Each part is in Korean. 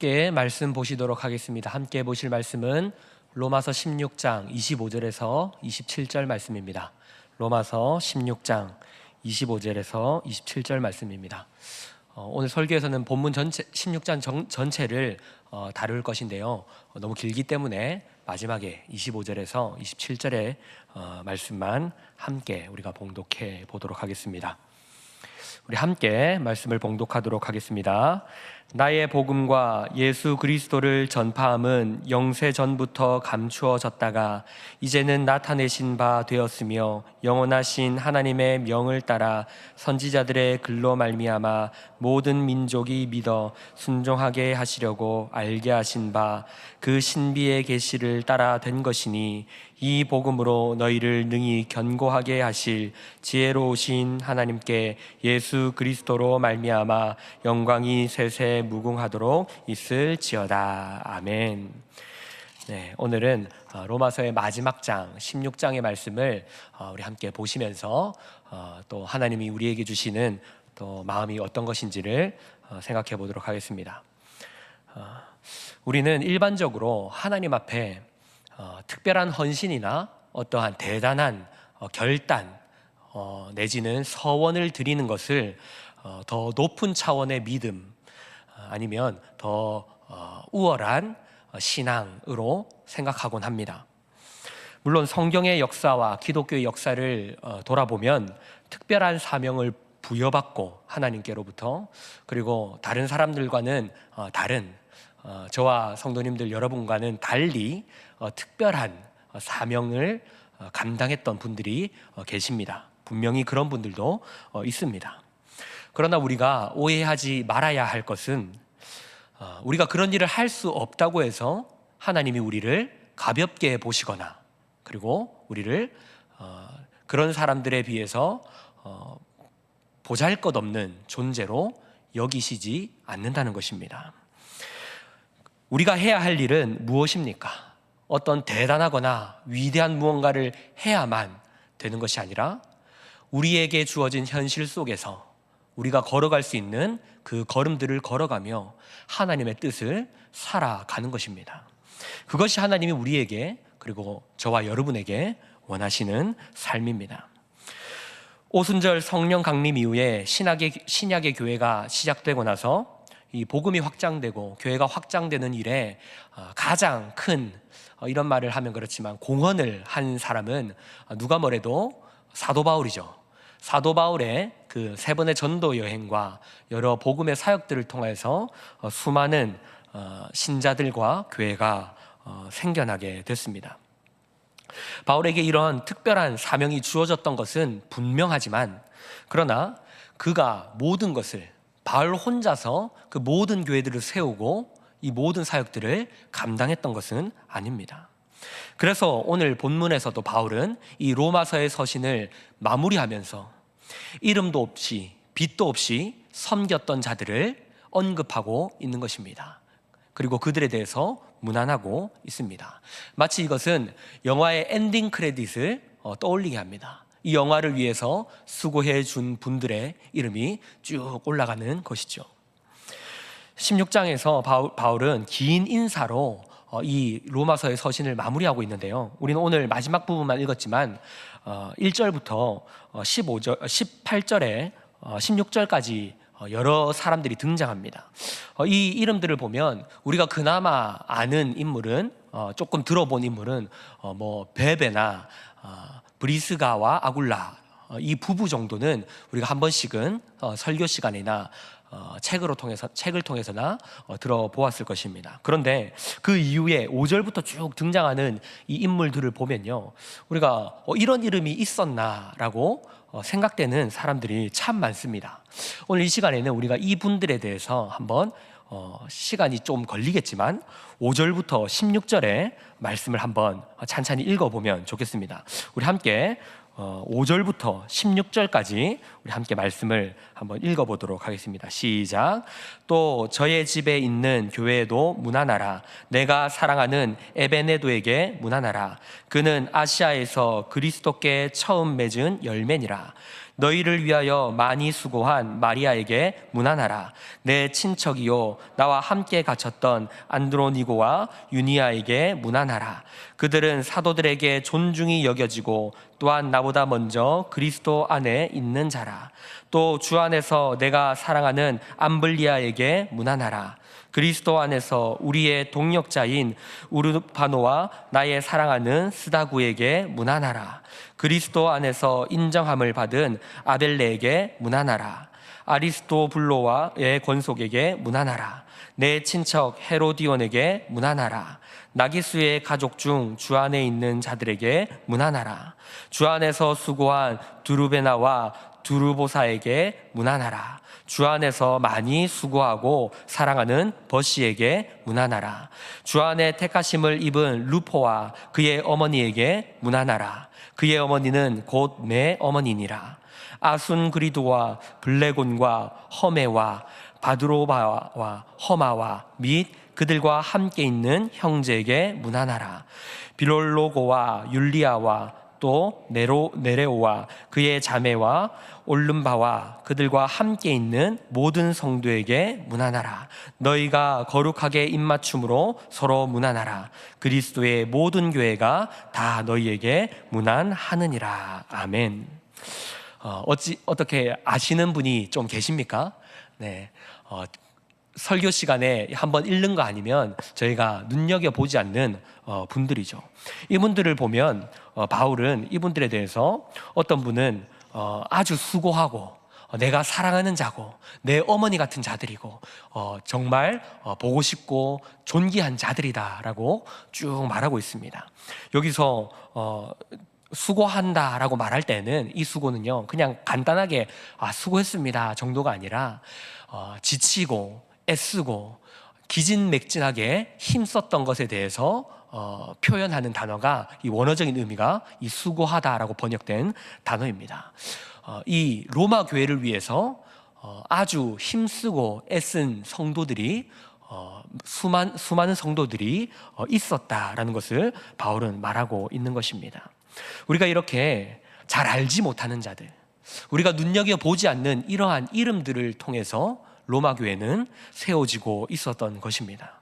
함께 말씀 보시도록 하겠습니다. 함께 보실 말씀은 로마서 16장 25절에서 27절 말씀입니다. 로마서 16장 25절에서 27절 말씀입니다. 오늘 설교에서는 본문 전체 16장 전체를 다룰 것인데요. 너무 길기 때문에 마지막에 25절에서 27절의 말씀만 함께 우리가 봉독해 보도록 하겠습니다. 우리 함께 말씀을 봉독하도록 하겠습니다. 나의 복음과 예수 그리스도를 전파함은 영세 전부터 감추어졌다가 이제는 나타내신 바 되었으며 영원하신 하나님의 명을 따라 선지자들의 글로 말미암아 모든 민족이 믿어 순종하게 하시려고 알게 하신 바 그 신비의 계시를 따라 된 것이니 이 복음으로 너희를 능히 견고하게 하실 지혜로우신 하나님께 예수 그리스도로 말미암아 영광이 세세 무궁하도록 있을지어다. 아멘. 네, 오늘은 로마서의 마지막 장 16장의 말씀을 우리 함께 보시면서 또 하나님이 우리에게 주시는 또 마음이 어떤 것인지를 생각해 보도록 하겠습니다. 우리는 일반적으로 하나님 앞에 특별한 헌신이나 어떠한 대단한 결단 내지는 서원을 드리는 것을 더 높은 차원의 믿음 아니면 더 우월한 신앙으로 생각하곤 합니다. 물론 성경의 역사와 기독교의 역사를 돌아보면 특별한 사명을 부여받고 하나님께로부터 그리고 다른 사람들과는 다른 저와 성도님들 여러분과는 달리 특별한 사명을 감당했던 분들이 계십니다. 분명히 그런 분들도 있습니다. 그러나 우리가 오해하지 말아야 할 것은 우리가 그런 일을 할 수 없다고 해서 하나님이 우리를 가볍게 보시거나 그리고 우리를 그런 사람들에 비해서 보잘것없는 존재로 여기시지 않는다는 것입니다. 우리가 해야 할 일은 무엇입니까? 어떤 대단하거나 위대한 무언가를 해야만 되는 것이 아니라 우리에게 주어진 현실 속에서 우리가 걸어갈 수 있는 그 걸음들을 걸어가며 하나님의 뜻을 살아가는 것입니다. 그것이 하나님이 우리에게 그리고 저와 여러분에게 원하시는 삶입니다. 오순절 성령 강림 이후에 신약의 교회가 시작되고 나서 이 복음이 확장되고 교회가 확장되는 일에 가장 큰 이런 말을 하면 그렇지만 공헌을 한 사람은 누가 뭐래도 사도 바울이죠. 사도 바울의 그 세 번의 전도 여행과 여러 복음의 사역들을 통해서 수많은 신자들과 교회가 생겨나게 됐습니다. 바울에게 이런 특별한 사명이 주어졌던 것은 분명하지만 그러나 그가 모든 것을 바울 혼자서 그 모든 교회들을 세우고 이 모든 사역들을 감당했던 것은 아닙니다. 그래서 오늘 본문에서도 바울은 이 로마서의 서신을 마무리하면서 이름도 없이 빛도 없이 섬겼던 자들을 언급하고 있는 것입니다. 그리고 그들에 대해서 문안하고 있습니다. 마치 이것은 영화의 엔딩 크레딧을 떠올리게 합니다. 이 영화를 위해서 수고해 준 분들의 이름이 쭉 올라가는 것이죠. 16장에서 바울은 긴 인사로 이 로마서의 서신을 마무리하고 있는데요. 우리는 오늘 마지막 부분만 읽었지만 1절부터 18절에 16절까지 여러 사람들이 등장합니다. 이 이름들을 보면 우리가 그나마 아는 인물은 조금 들어본 인물은 베베나 브리스가와 아굴라 이 부부 정도는 우리가 한 번씩은 설교 시간이나 책을 통해서나 들어보았을 것입니다. 그런데 그 이후에 5절부터 쭉 등장하는 이 인물들을 보면요, 우리가 이런 이름이 있었나라고 생각되는 사람들이 참 많습니다. 오늘 이 시간에는 우리가 이분들에 대해서 한번 시간이 좀 걸리겠지만 5절부터 16절의 말씀을 한번 찬찬히 읽어보면 좋겠습니다. 우리 함께 5절부터 16절까지 우리 함께 말씀을 한번 읽어보도록 하겠습니다. 시작. 또 저의 집에 있는 교회에도 문안하라. 내가 사랑하는 에베네도에게 문안하라. 그는 아시아에서 그리스도께 처음 맺은 열매니라. 너희를 위하여 많이 수고한 마리아에게 문안하라. 내 친척이요 나와 함께 갇혔던 안드로니고와 유니아에게 문안하라. 그들은 사도들에게 존중이 여겨지고 또한 나보다 먼저 그리스도 안에 있는 자라. 또 주 안에서 내가 사랑하는 암블리아에게 문안하라. 그리스도 안에서 우리의 동역자인 우르바노와 나의 사랑하는 스다구에게 문안하라. 그리스도 안에서 인정함을 받은 아벨레에게 문안하라. 아리스토블로와의 권속에게 문안하라. 내 친척 헤로디온에게 문안하라. 나기수의 가족 중 주 안에 있는 자들에게 문안하라. 주 안에서 수고한 두루베나와 두루보사에게 문안하라. 주 안에서 많이 수고하고 사랑하는 버시에게 문안하라. 주 안에 택하심을 입은 루포와 그의 어머니에게 문안하라. 그의 어머니는 곧 내 어머니니라. 아순그리도와 블레곤과 허메와 바드로바와 허마와 및 그들과 함께 있는 형제에게 문안하라. 빌롤로고와 율리아와 또 네레오와 그의 자매와 올름바와 그들과 함께 있는 모든 성도에게 문안하라. 너희가 거룩하게 입맞춤으로 서로 문안하라. 그리스도의 모든 교회가 다 너희에게 문안하느니라. 아멘. 어떻게 아시는 분이 좀 계십니까? 네. 설교 시간에 한번 읽는 거 아니면 저희가 눈여겨보지 않는 분들이죠. 이분들을 보면 바울은 이분들에 대해서 어떤 분은 아주 수고하고 내가 사랑하는 자고 내 어머니 같은 자들이고 정말 보고 싶고 존귀한 자들이다라고 쭉 말하고 있습니다. 여기서 수고한다라고 말할 때는 이 수고는요 그냥 간단하게 수고했습니다 정도가 아니라 지치고 애쓰고 기진맥진하게 힘썼던 것에 대해서 표현하는 단어가 이 원어적인 의미가 이 수고하다라고 번역된 단어입니다. 이 로마 교회를 위해서 아주 힘쓰고 애쓴 성도들이 수많은 성도들이 있었다라는 것을 바울은 말하고 있는 것입니다. 우리가 이렇게 잘 알지 못하는 자들, 우리가 눈여겨보지 않는 이러한 이름들을 통해서 로마 교회는 세워지고 있었던 것입니다.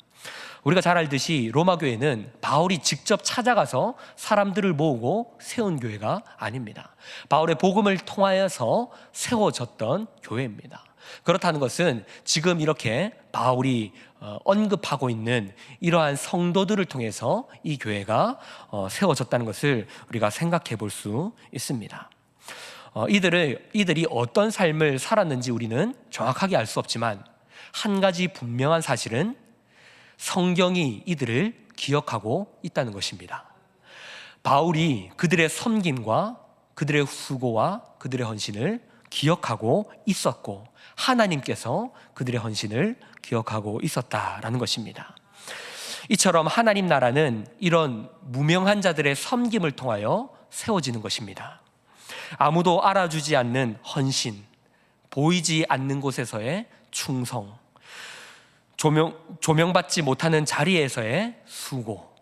우리가 잘 알듯이 로마 교회는 바울이 직접 찾아가서 사람들을 모으고 세운 교회가 아닙니다. 바울의 복음을 통하여서 세워졌던 교회입니다. 그렇다는 것은 지금 이렇게 바울이 언급하고 있는 이러한 성도들을 통해서 이 교회가 세워졌다는 것을 우리가 생각해 볼 수 있습니다. 이들이 어떤 삶을 살았는지 우리는 정확하게 알 수 없지만 한 가지 분명한 사실은 성경이 이들을 기억하고 있다는 것입니다. 바울이 그들의 섬김과 그들의 수고와 그들의 헌신을 기억하고 있었고 하나님께서 그들의 헌신을 기억하고 있었다라는 것입니다. 이처럼 하나님 나라는 이런 무명한 자들의 섬김을 통하여 세워지는 것입니다. 아무도 알아주지 않는 헌신, 보이지 않는 곳에서의 충성, 조명받지 못하는 자리에서의 수고,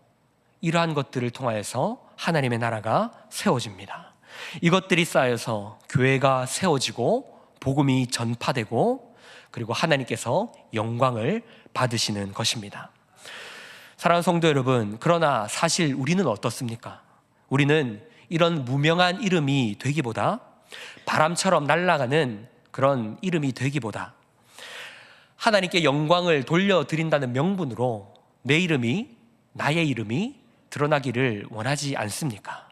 이러한 것들을 통하여서 하나님의 나라가 세워집니다. 이것들이 쌓여서 교회가 세워지고 복음이 전파되고 그리고 하나님께서 영광을 받으시는 것입니다. 사랑하는 성도 여러분, 그러나 사실 우리는 어떻습니까? 우리는 이런 무명한 이름이 되기보다 바람처럼 날아가는 그런 이름이 되기보다 하나님께 영광을 돌려드린다는 명분으로 내 이름이, 나의 이름이 드러나기를 원하지 않습니까?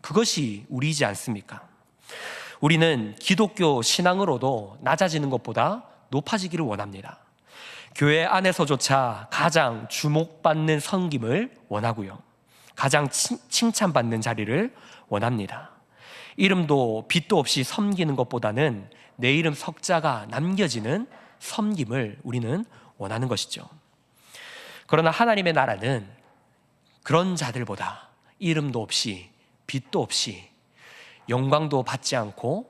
그것이 우리이지 않습니까? 우리는 기독교 신앙으로도 낮아지는 것보다 높아지기를 원합니다. 교회 안에서조차 가장 주목받는 섬김을 원하고요, 가장 칭찬받는 자리를 원합니다. 이름도 빚도 없이 섬기는 것보다는 내 이름 석자가 남겨지는 섬김을 우리는 원하는 것이죠. 그러나 하나님의 나라는 그런 자들보다 이름도 없이 빚도 없이 영광도 받지 않고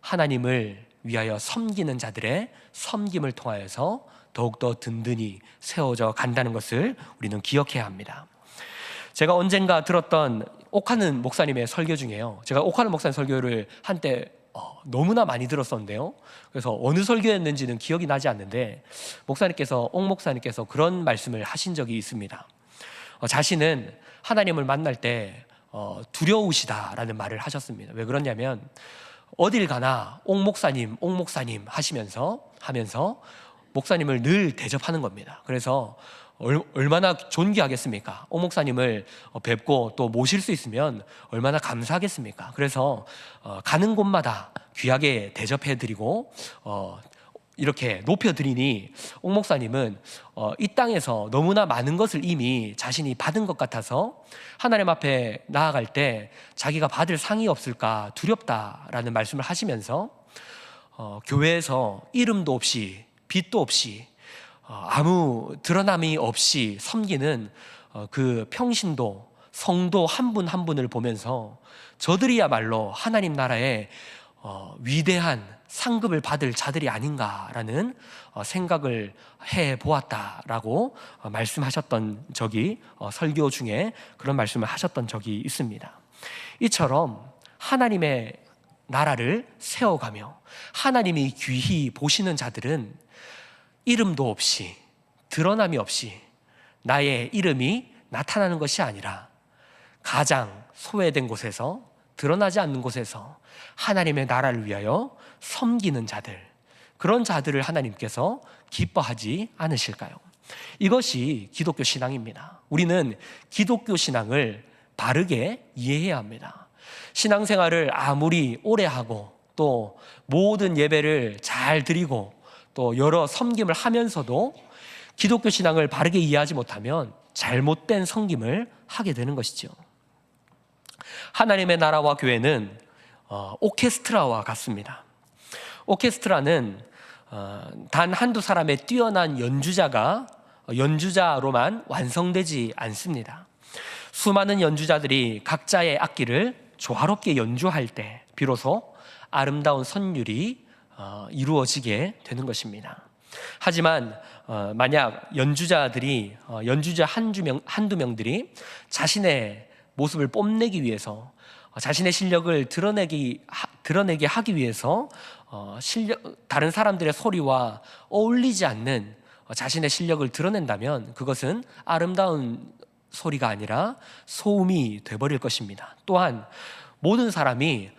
하나님을 위하여 섬기는 자들의 섬김을 통하여서 더욱더 든든히 세워져 간다는 것을 우리는 기억해야 합니다. 제가 언젠가 들었던 옥하는 목사님의 설교 중에요, 제가 옥하는 목사님 설교를 한때 너무나 많이 들었었는데요. 그래서 어느 설교였는지는 기억이 나지 않는데 옥 목사님께서 그런 말씀을 하신 적이 있습니다. 자신은 하나님을 만날 때 두려우시다라는 말을 하셨습니다. 왜 그러냐면 어딜 가나 옥 목사님 하면서 목사님을 늘 대접하는 겁니다. 그래서 얼마나 존귀하겠습니까? 옥 목사님을 뵙고 또 모실 수 있으면 얼마나 감사하겠습니까? 그래서 가는 곳마다 귀하게 대접해드리고 이렇게 높여드리니 옥 목사님은 이 땅에서 너무나 많은 것을 이미 자신이 받은 것 같아서 하나님 앞에 나아갈 때 자기가 받을 상이 없을까 두렵다라는 말씀을 하시면서 교회에서 이름도 없이 빛도 없이 아무 드러남이 없이 섬기는 그 평신도 성도 한 분 한 분을 보면서 저들이야말로 하나님 나라의 위대한 상급을 받을 자들이 아닌가라는 생각을 해보았다라고 말씀하셨던 적이 설교 중에 그런 말씀을 하셨던 적이 있습니다. 이처럼 하나님의 나라를 세워가며 하나님이 귀히 보시는 자들은 이름도 없이 드러남이 없이 나의 이름이 나타나는 것이 아니라 가장 소외된 곳에서 드러나지 않는 곳에서 하나님의 나라를 위하여 섬기는 자들, 그런 자들을 하나님께서 기뻐하지 않으실까요? 이것이 기독교 신앙입니다. 우리는 기독교 신앙을 바르게 이해해야 합니다. 신앙생활을 아무리 오래 하고 또 모든 예배를 잘 드리고 또 여러 섬김을 하면서도 기독교 신앙을 바르게 이해하지 못하면 잘못된 섬김을 하게 되는 것이죠. 하나님의 나라와 교회는 오케스트라와 같습니다. 오케스트라는 단 한두 사람의 뛰어난 연주자로만 완성되지 않습니다. 수많은 연주자들이 각자의 악기를 조화롭게 연주할 때 비로소 아름다운 선율이 이루어지게 되는 것입니다. 하지만 만약 연주자 한두 명들이 자신의 모습을 뽐내기 위해서 자신의 실력을 드러내게 하기 위해서 다른 사람들의 소리와 어울리지 않는 자신의 실력을 드러낸다면 그것은 아름다운 소리가 아니라 소음이 되어버릴 것입니다. 또한 모든 사람이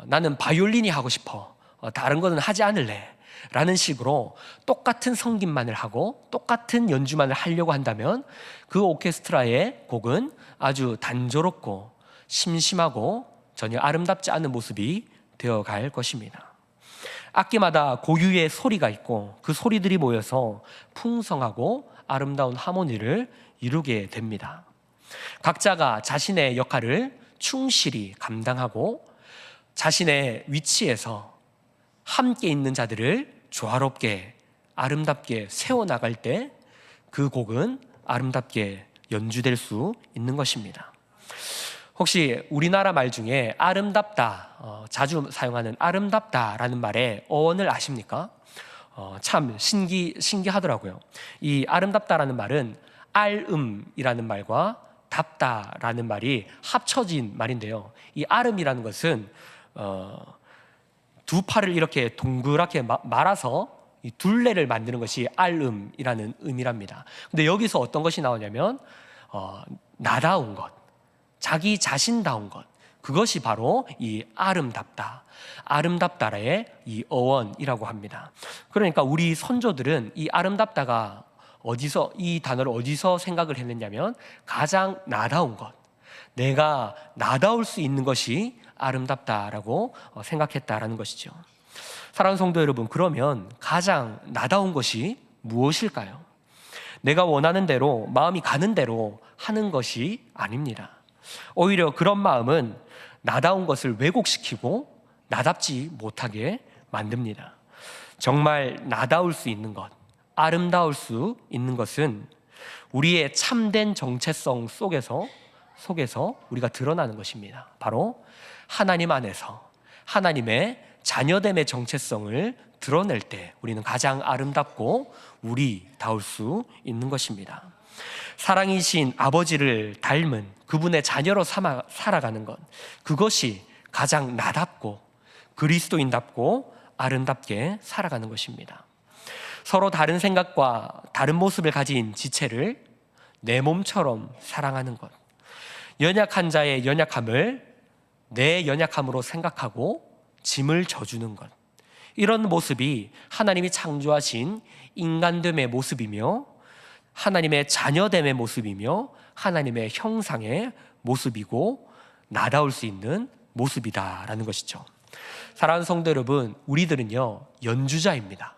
나는 바이올린이 하고 싶어, 다른 거는 하지 않을래 라는 식으로 똑같은 성김만을 하고 똑같은 연주만을 하려고 한다면 그 오케스트라의 곡은 아주 단조롭고 심심하고 전혀 아름답지 않은 모습이 되어갈 것입니다. 악기마다 고유의 소리가 있고 그 소리들이 모여서 풍성하고 아름다운 하모니를 이루게 됩니다. 각자가 자신의 역할을 충실히 감당하고 자신의 위치에서 함께 있는 자들을 조화롭게 아름답게 세워나갈 때 그 곡은 아름답게 연주될 수 있는 것입니다. 혹시 우리나라 말 중에 아름답다, 자주 사용하는 아름답다라는 말의 어원을 아십니까? 참 신기하더라고요. 이 아름답다라는 말은 알음이라는 말과 답다라는 말이 합쳐진 말인데요. 이 아름이라는 것은 두 팔을 이렇게 동그랗게 말아서 이 둘레를 만드는 것이 알음이라는 의미랍니다. 근데 여기서 어떤 것이 나오냐면 나다운 것, 자기 자신다운 것, 그것이 바로 이 아름답다의 이 어원이라고 합니다. 그러니까 우리 선조들은 이 아름답다가 이 단어를 어디서 생각을 했느냐면 가장 나다운 것, 내가 나다울 수 있는 것이 아름답다라고 생각했다라는 것이죠. 사랑하는 성도 여러분, 그러면 가장 나다운 것이 무엇일까요? 내가 원하는 대로, 마음이 가는 대로 하는 것이 아닙니다. 오히려 그런 마음은 나다운 것을 왜곡시키고 나답지 못하게 만듭니다. 정말 나다울 수 있는 것, 아름다울 수 있는 것은 우리의 참된 정체성 속에서 우리가 드러나는 것입니다. 바로 하나님 안에서 하나님의 자녀됨의 정체성을 드러낼 때 우리는 가장 아름답고 우리다울 수 있는 것입니다. 사랑이신 아버지를 닮은 그분의 자녀로 살아가는 것, 그것이 가장 나답고 그리스도인답고 아름답게 살아가는 것입니다. 서로 다른 생각과 다른 모습을 가진 지체를 내 몸처럼 사랑하는 것, 연약한 자의 연약함을 내 연약함으로 생각하고 짐을 져주는 것, 이런 모습이 하나님이 창조하신 인간됨의 모습이며 하나님의 자녀됨의 모습이며 하나님의 형상의 모습이고 나다울 수 있는 모습이다라는 것이죠. 사랑하는 성도 여러분, 우리들은요 연주자입니다.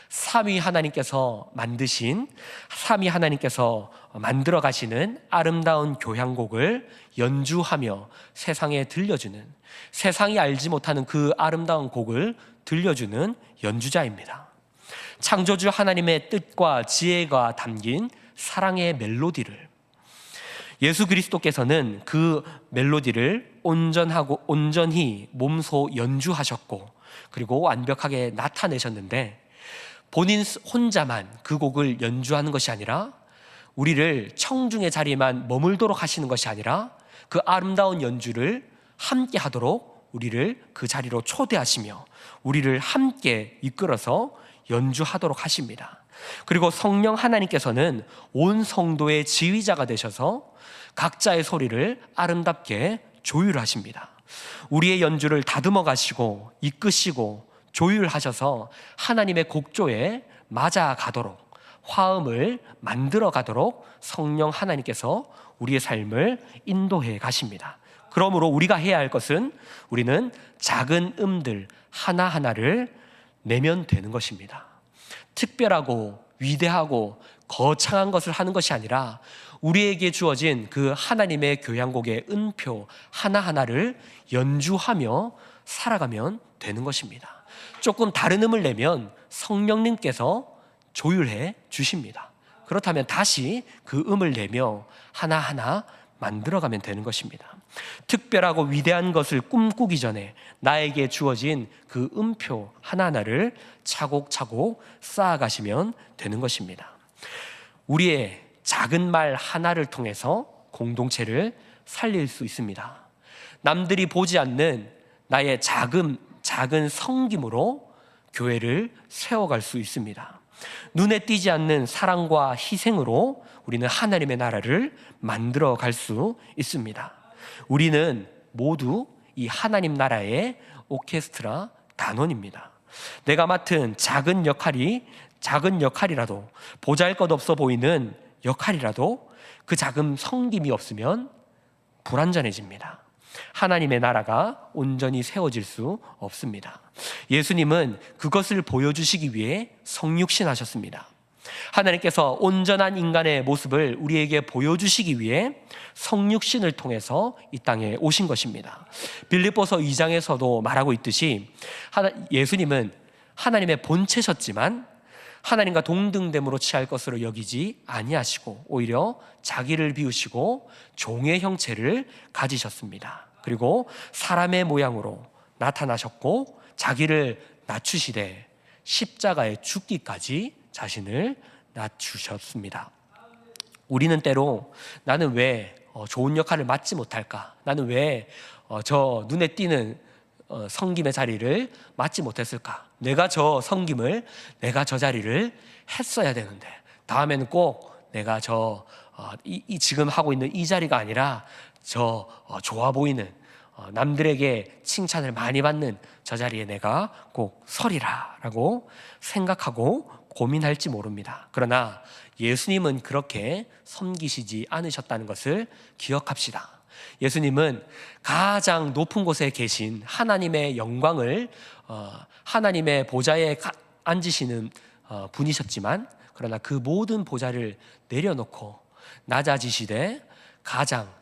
삼위 하나님께서 만드신, 삼위 하나님께서 만들어 가시는 아름다운 교향곡을 연주하며 세상에 들려주는, 세상이 알지 못하는 그 아름다운 곡을 들려주는 연주자입니다. 창조주 하나님의 뜻과 지혜가 담긴 사랑의 멜로디를, 예수 그리스도께서는 그 멜로디를 온전히 몸소 연주하셨고 그리고 완벽하게 나타내셨는데, 본인 혼자만 그 곡을 연주하는 것이 아니라 우리를 청중의 자리에만 머물도록 하시는 것이 아니라 그 아름다운 연주를 함께 하도록 우리를 그 자리로 초대하시며 우리를 함께 이끌어서 연주하도록 하십니다. 그리고 성령 하나님께서는 온 성도의 지휘자가 되셔서 각자의 소리를 아름답게 조율하십니다. 우리의 연주를 다듬어 가시고 이끄시고 조율하셔서 하나님의 곡조에 맞아 가도록, 화음을 만들어 가도록 성령 하나님께서 우리의 삶을 인도해 가십니다. 그러므로 우리가 해야 할 것은 우리는 작은 음들 하나하나를 내면 되는 것입니다. 특별하고 위대하고 거창한 것을 하는 것이 아니라 우리에게 주어진 그 하나님의 교향곡의 음표 하나하나를 연주하며 살아가면 되는 것입니다. 조금 다른 음을 내면 성령님께서 조율해 주십니다. 그렇다면 다시 그 음을 내며 하나하나 만들어가면 되는 것입니다. 특별하고 위대한 것을 꿈꾸기 전에 나에게 주어진 그 음표 하나하나를 차곡차곡 쌓아가시면 되는 것입니다. 우리의 작은 말 하나를 통해서 공동체를 살릴 수 있습니다. 남들이 보지 않는 나의 작은 섬김으로 교회를 세워갈 수 있습니다. 눈에 띄지 않는 사랑과 희생으로 우리는 하나님의 나라를 만들어 갈 수 있습니다. 우리는 모두 이 하나님 나라의 오케스트라 단원입니다. 내가 맡은 작은 역할이라도, 보잘것없어 보이는 역할이라도 그 작은 섬김이 없으면 불완전해집니다. 하나님의 나라가 온전히 세워질 수 없습니다. 예수님은 그것을 보여주시기 위해 성육신하셨습니다. 하나님께서 온전한 인간의 모습을 우리에게 보여주시기 위해 성육신을 통해서 이 땅에 오신 것입니다. 빌립보서 2장에서도 말하고 있듯이 예수님은 하나님의 본체셨지만 하나님과 동등됨으로 취할 것으로 여기지 아니하시고 오히려 자기를 비우시고 종의 형체를 가지셨습니다. 그리고 사람의 모양으로 나타나셨고 자기를 낮추시되 십자가에 죽기까지 자신을 낮추셨습니다. 우리는 때로 나는 왜 좋은 역할을 맡지 못할까? 나는 왜 저 눈에 띄는 섬김의 자리를 맡지 못했을까? 내가 저 섬김을, 내가 저 자리를 했어야 되는데 다음에는 꼭 내가 지금 하고 있는 이 자리가 아니라 좋아 보이는 남들에게 칭찬을 많이 받는 저 자리에 내가 꼭 서리라 라고 생각하고 고민할지 모릅니다. 그러나 예수님은 그렇게 섬기시지 않으셨다는 것을 기억합시다. 예수님은 가장 높은 곳에 계신 하나님의 영광을 하나님의 보좌에 앉으시는 분이셨지만 그러나 그 모든 보좌를 내려놓고 낮아지시되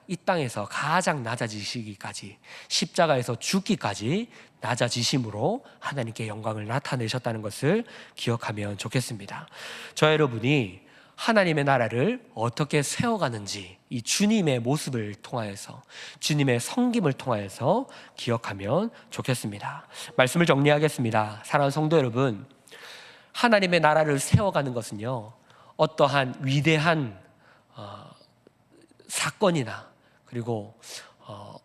이 땅에서 가장 낮아지시기까지, 십자가에서 죽기까지 낮아지심으로 하나님께 영광을 나타내셨다는 것을 기억하면 좋겠습니다. 저 여러분이 하나님의 나라를 어떻게 세워가는지 이 주님의 모습을 통하여서, 주님의 섬김을 통하여서 기억하면 좋겠습니다. 말씀을 정리하겠습니다. 사랑하는 성도 여러분, 하나님의 나라를 세워가는 것은요, 어떠한 위대한 사건이나 그리고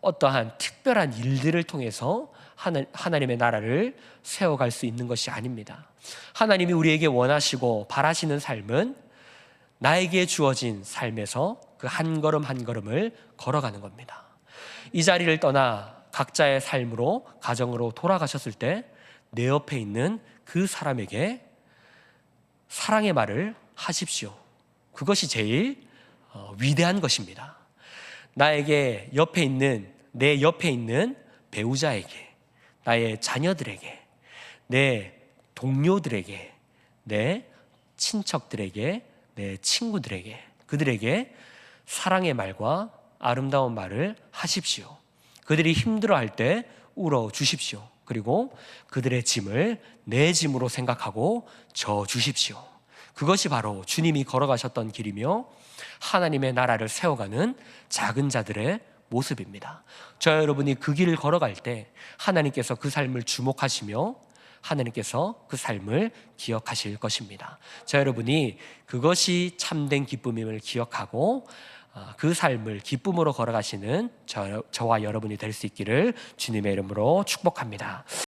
어떠한 특별한 일들을 통해서 하나님의 나라를 세워갈 수 있는 것이 아닙니다. 하나님이 우리에게 원하시고 바라시는 삶은 나에게 주어진 삶에서 그 한 걸음 한 걸음을 걸어가는 겁니다. 이 자리를 떠나 각자의 삶으로, 가정으로 돌아가셨을 때 내 옆에 있는 그 사람에게 사랑의 말을 하십시오. 그것이 제일 위대한 것입니다. 나에게 내 옆에 있는 배우자에게, 나의 자녀들에게, 내 동료들에게, 내 친척들에게, 내 친구들에게, 그들에게 사랑의 말과 아름다운 말을 하십시오. 그들이 힘들어할 때 울어 주십시오. 그리고 그들의 짐을 내 짐으로 생각하고 져 주십시오. 그것이 바로 주님이 걸어가셨던 길이며 하나님의 나라를 세워가는 작은 자들의 모습입니다. 저 여러분이 그 길을 걸어갈 때 하나님께서 그 삶을 주목하시며 하나님께서 그 삶을 기억하실 것입니다. 저 여러분이 그것이 참된 기쁨임을 기억하고 그 삶을 기쁨으로 걸어가시는 저와 여러분이 될 수 있기를 주님의 이름으로 축복합니다.